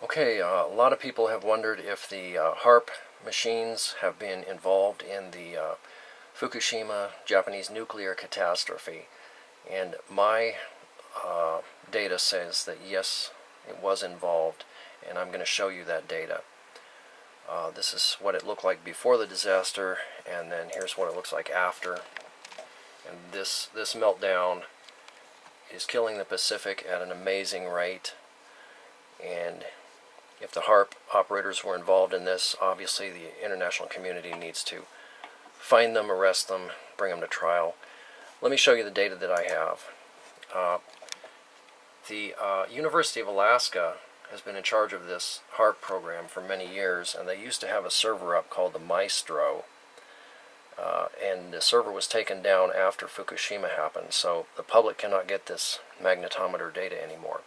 Okay, a lot of people have wondered if the Haarp machines have been involved in the Fukushima Japanese nuclear catastrophe. And my data says that yes, it was involved, and I'm going to show you that data. This is what it looked like before the disaster, and then here's what it looks like after. And this meltdown is killing the Pacific at an amazing rate. And if the Haarp operators were involved in this, obviously the international community needs to find them, arrest them, bring them to trial. Let me show you the data that I have. The University of Alaska has been in charge of this Haarp program for many years, and they used to have a server up called the Maestro, and the server was taken down after Fukushima happened, so the public cannot get this magnetometer data anymore.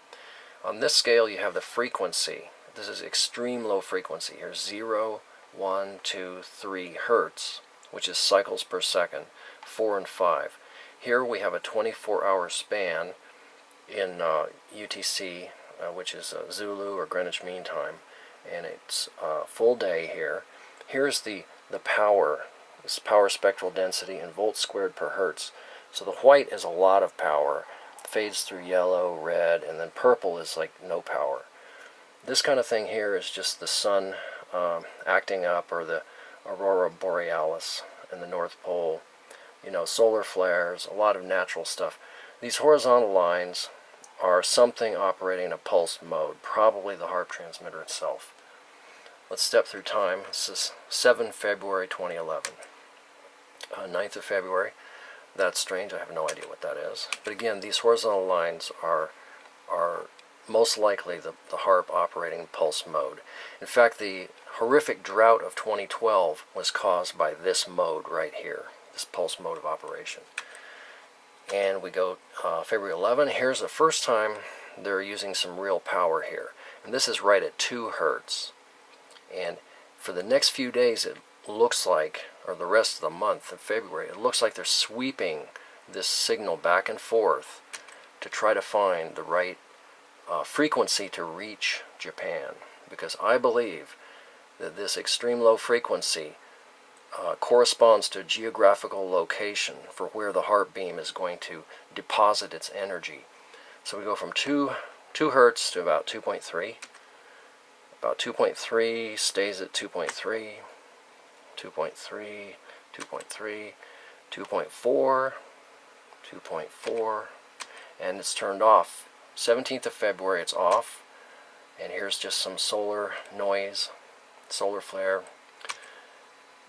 On this scale you have the frequency. This is extreme low frequency. Here's 0, 1, 2, 3 hertz, which is cycles per second, 4 and 5. Here we have a 24-hour span in UTC, which is Zulu or Greenwich Mean Time, and it's full day here. Here's the power. This is power spectral density in volts squared per hertz. So the white is a lot of power, fades through yellow, red, and then purple is like no power. This kind of thing here is just the sun acting up, or the aurora borealis in the North Pole. You know, solar flares, a lot of natural stuff. These horizontal lines are something operating in a pulse mode, probably the Haarp transmitter itself. Let's step through time. This is 7 February 2011. 9th of February. That's strange. I have no idea what that is. But again, these horizontal lines are most likely the Haarp operating pulse mode. In fact, the horrific drought of 2012 was caused by this mode right here, this pulse mode of operation. And we go February 11. Here's the first time they're using some real power here. And this is right at 2 hertz. And for the next few days, it looks like, or the rest of the month of February, it looks like they're sweeping this signal back and forth to try to find the right frequency to reach Japan. Because I believe that this extreme low frequency corresponds to a geographical location for where the Haarp beam is going to deposit its energy. So we go from 2 hertz to about 2.3. About 2.3 stays at 2.3, 2.3, 2.3, 2.4, 2.4, and it's turned off. 17th of February it's off, and here's just some solar noise, solar flare.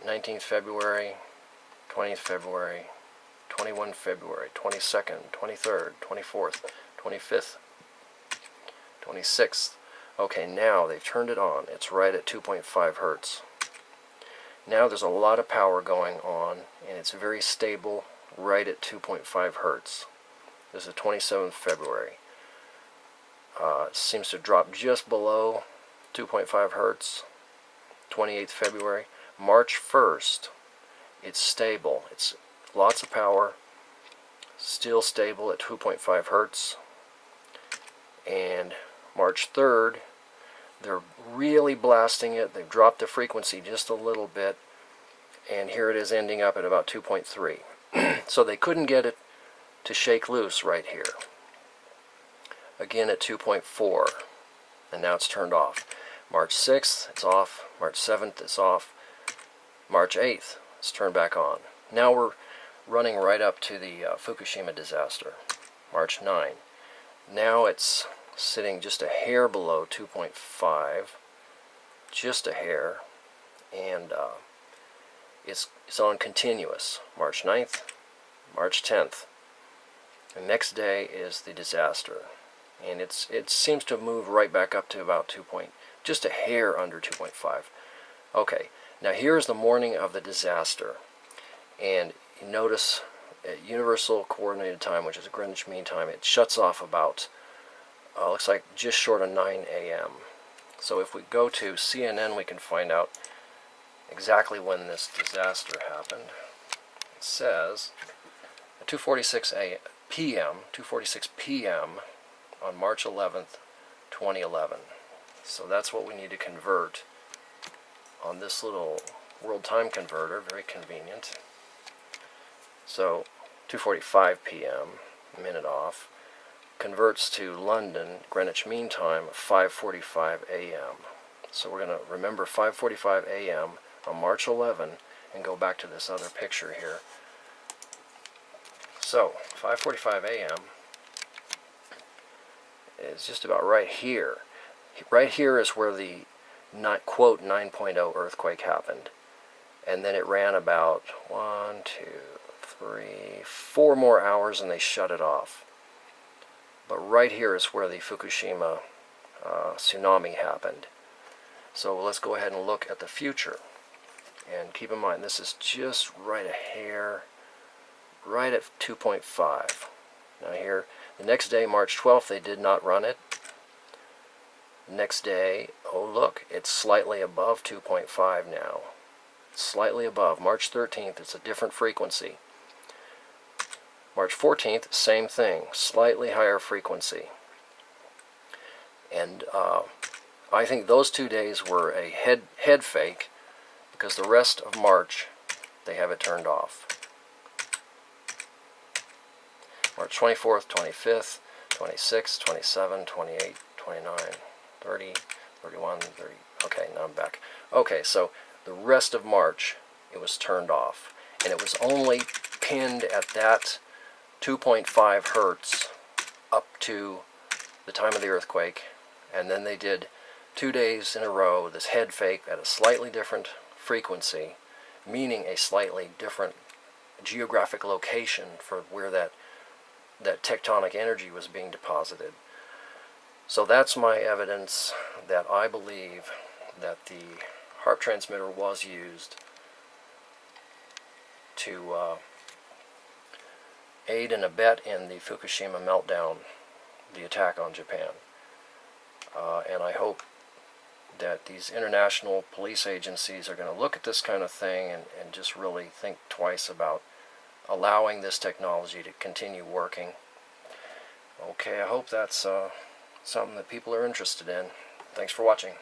19th February, 20th February, 21 February, 22nd, 23rd, 24th, 25th, 26th. Okay, now they've turned it on. It's right at 2.5 hertz. Now there's a lot of power going on, and it's very stable right at 2.5 hertz. This is the 27th February. It seems to drop just below 2.5 hertz. 28th February. March 1st, it's stable. It's lots of power, still stable at 2.5 hertz. And March 3rd, they're really blasting it. They've dropped the frequency just a little bit, and here it is ending up at about 2.3. So they couldn't get it to shake loose right here. Again at 2.4, and now it's turned off. March 6th, it's off. March 7th, it's off. March 8th, it's turned back on. Now we're running right up to the Fukushima disaster. March 9. Now it's sitting just a hair below 2.5, just a hair, and it's on continuous. March 9th, March 10th. The next day is the disaster, and it seems to move right back up to about just a hair under 2.5. Okay, now here's the morning of the disaster, and you notice at Universal Coordinated Time, which is Greenwich Mean Time, it shuts off about looks like just short of 9 a.m. So if we go to CNN, we can find out exactly when this disaster happened. It says at 2:46 p.m. on March 11th, 2011. So that's what we need to convert on this little world time converter, very convenient. So 2:45 p.m., minute off, converts to London, Greenwich Mean Time, 5:45 a.m. So we're going to remember 5:45 a.m. on March 11 and go back to this other picture here. So 5:45 a.m. is just about right here. Right here is where the quote 9.0 earthquake happened. And then it ran about 1, 2, 3, 4 more hours and they shut it off. But right here is where the Fukushima tsunami happened. So let's go ahead and look at the future. And keep in mind, this is just right a hair, right at 2.5. Now here, the next day, March 12th, they did not run it. Next day, oh look, it's slightly above 2.5 now. Slightly above. March 13th, it's a different frequency. March 14th, same thing, slightly higher frequency. And I think those 2 days were a head fake, because the rest of March, they have it turned off. March 24th, 25th, 26th, 27th, 28th, 29th, 30, 31, 30. Okay, now I'm back. Okay, so the rest of March, it was turned off. And it was only pinned at that 2.5 hertz up to the time of the earthquake. And then they did 2 days in a row, this head fake at a slightly different frequency, meaning a slightly different geographic location for where that tectonic energy was being deposited. So that's my evidence that I believe that the Haarp transmitter was used to aid and abet in the Fukushima meltdown, the attack on Japan. And I hope that these international police agencies are going to look at this kind of thing and just really think twice about allowing this technology to continue working. Okay, I hope that's something that people are interested in. Thanks for watching.